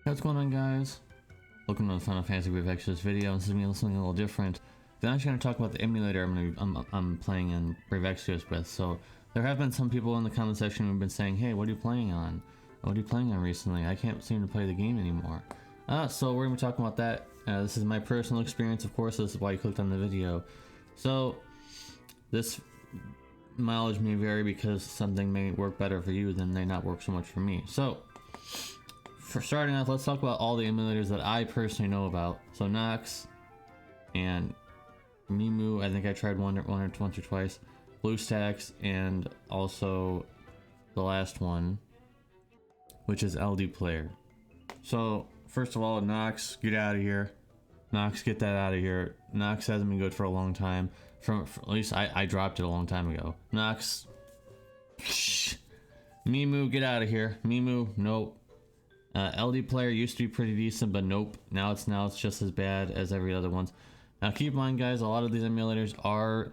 Hey, what's going on, guys? Welcome to the Final Fantasy Brave Exvius video. This is me something a little different. I'm actually going to talk about the emulator I'm playing in Brave Exvius with. So there have been some people in the comment section who've been saying, "Hey, what are you playing on? What are you playing on recently? I can't seem to play the game anymore." So we're going to be talking about that. This is my personal experience, of course. This is why you clicked on the video. So this mileage may vary because something may work better for you than may not work so much for me. So for starting off, let's talk about all the emulators that I personally know about. So Nox and Mimu, I think I tried once or twice. BlueStacks, and also the last one, which is LD Player. So first of all, Nox, get out of here. Nox, get that out of here. Nox hasn't been good for a long time. At least I dropped it a long time ago. Nox. Mimu, get out of here. Mimu, nope. LD Player used to be pretty decent, but nope. Now it's just as bad as every other ones. Now keep in mind, guys, a lot of these emulators are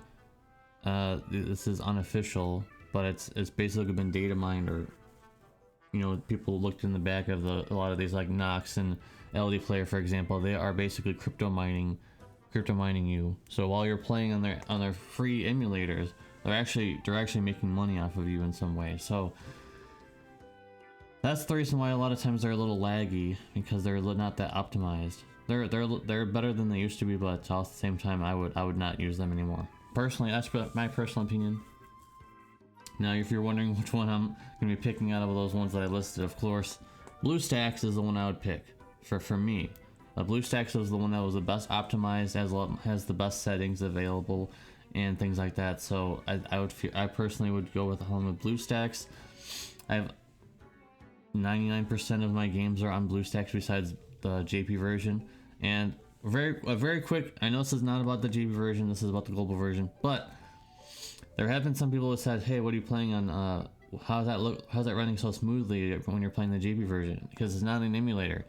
this is unofficial, but it's basically been data mined, or people looked in the back of a lot of these, like Nox and LD Player, for example. They are basically crypto mining you. So while you're playing on their free emulators, they're actually making money off of you in some way. So that's the reason why a lot of times they're a little laggy, because they're not that optimized. They're better than they used to be, but at the same time, I would not use them anymore. Personally, that's my personal opinion. Now, if you're wondering which one I'm gonna be picking out of those ones that I listed, of course, BlueStacks is the one I would pick for me. BlueStacks was the one that was the best optimized, has the best settings available, and things like that. So I personally would go with the home of BlueStacks. I have 99% of my games are on BlueStacks besides the JP version. And very quick, I know this is not about the JP version, this is about the global version, but there have been some people that said, "Hey, what are you playing on, how's that running so smoothly when you're playing the JP version?" Because it's not an emulator.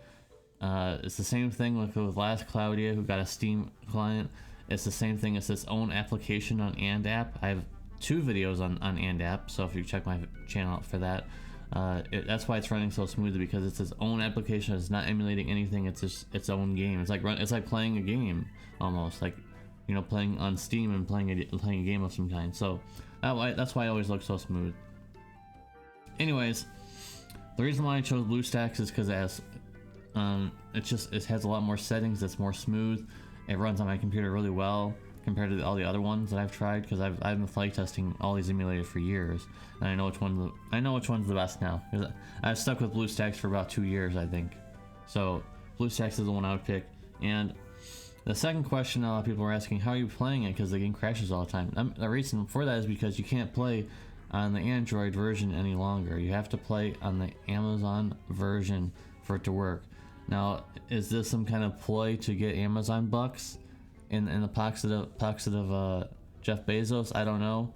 It's the same thing with last Claudia, who got a Steam client. It's the same thing. It's its own application on AndApp. I have 2 videos on AndApp, so if you check my channel out for that. That's why it's running so smoothly, because it's its own application. It's not emulating anything. It's just its own game. It's like playing a game, almost like playing on Steam and playing a game of some kind. So that's why it always looks so smooth. Anyways, the reason why I chose BlueStacks is because it has a lot more settings. It's more smooth. It runs on my computer really well compared to all the other ones that I've tried, because I've been flight testing all these emulators for years, and I know which one's the best now. I've stuck with BlueStacks for about 2 years, I think. So BlueStacks is the one I would pick. And the second question a lot of people are asking, how are you playing it? Because the game crashes all the time. The reason for that is because you can't play on the Android version any longer. You have to play on the Amazon version for it to work. Now, is this some kind of ploy to get Amazon bucks in the pocket of Jeff Bezos? I don't know.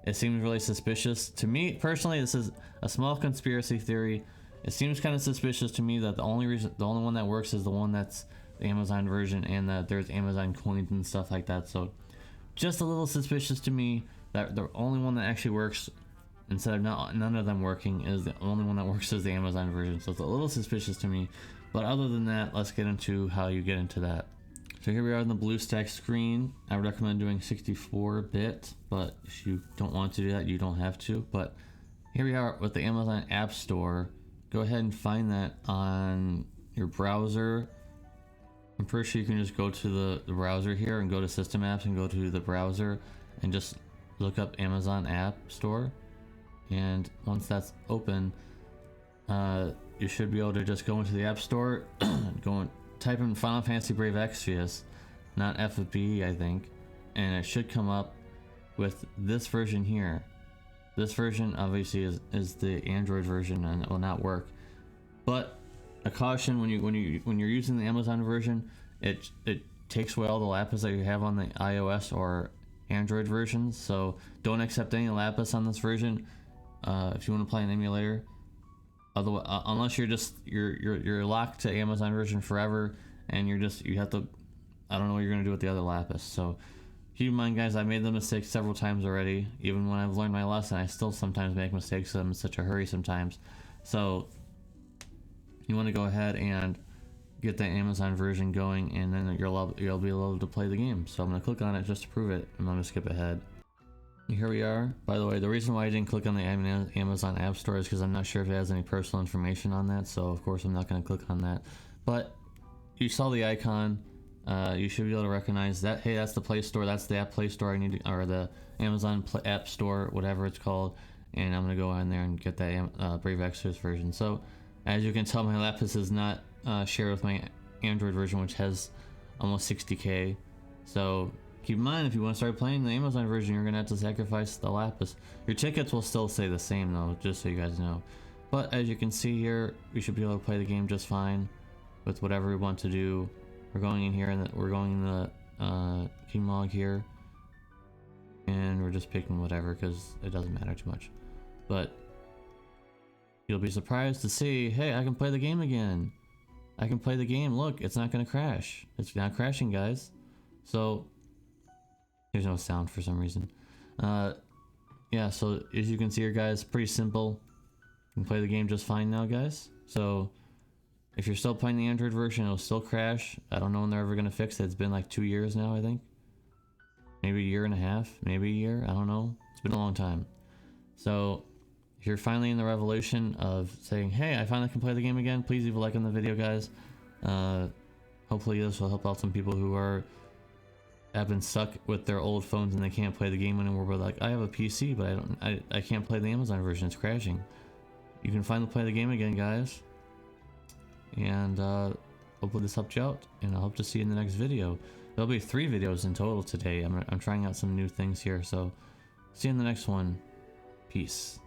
It seems really suspicious to me personally. This is a small conspiracy theory. It seems kind of suspicious to me that the only one that works is the one that's the Amazon version, and that there's Amazon coins and stuff like that. So just a little suspicious to me that the only one that actually works, instead of none of them working, is the only one that works is the Amazon version. So it's a little suspicious to me. But other than that, let's get into how you get into that. So here we are on the BlueStacks screen. I would recommend doing 64-bit, but if you don't want to do that, you don't have to. But here we are with the Amazon App Store. Go ahead and find that on your browser. I'm pretty sure you can just go to the browser here and go to System Apps and go to the browser and just look up Amazon App Store. And once that's open, you should be able to just go into the App Store, type in Final Fantasy Brave Exvius, not FFBE, I think, and it should come up with this version here. This version obviously is the Android version, and it will not work. But a caution: when you're using the Amazon version, it takes away all the lapis that you have on the iOS or Android versions. So don't accept any lapis on this version if you want to play an emulator. Otherwise, unless you're locked to Amazon version forever, and you have to, I don't know what you're gonna do with the other lapis. So keep in mind, guys, I made the mistake several times already. Even when I've learned my lesson, I still sometimes make mistakes. I'm in such a hurry sometimes. So you want to go ahead and get the Amazon version going, and then you'll be able to play the game. So I'm gonna click on it just to prove it, and I'm gonna skip ahead. Here we are. By the way, the reason why I didn't click on the Amazon App Store is because I'm not sure if it has any personal information on that, so of course I'm not going to click on that. But you saw the icon. You should be able to recognize that. Hey, that's the Play Store. That's the App Play Store. I need to, or the Amazon App Store, whatever it's called. And I'm going to go in there and get that Brave Exvius version. So as you can tell, my Lapis is not shared with my Android version, which has almost 60K. So keep in mind, if you want to start playing the Amazon version, you're going to have to sacrifice the Lapis. Your tickets will still stay the same though, just so you guys know. But as you can see here, we should be able to play the game just fine with whatever we want to do. We're going in here and we're going in the King log here. And we're just picking whatever because it doesn't matter too much. But you'll be surprised to see, hey, I can play the game again. I can play the game. Look, it's not going to crash. It's not crashing, guys. So there's no sound for some reason. Yeah, so as you can see here, guys, pretty simple. You can play the game just fine now, guys. So if you're still playing the Android version, it'll still crash. I don't know when they're ever going to fix it. It's been like 2 years now, I think. Maybe a year and a half, maybe a year. I don't know. It's been a long time. So if you're finally in the revolution of saying, hey, I finally can play the game again, please leave a like on the video, guys. Hopefully this will help out some people who have been stuck with their old phones and they can't play the game anymore. But like, I have a PC, but I can't play the Amazon version. It's crashing. You can finally play the game again, guys. And hopefully this helped you out, and I hope to see you in the next video. There'll be 3 videos in total today. I'm trying out some new things here, so see you in the next one. Peace.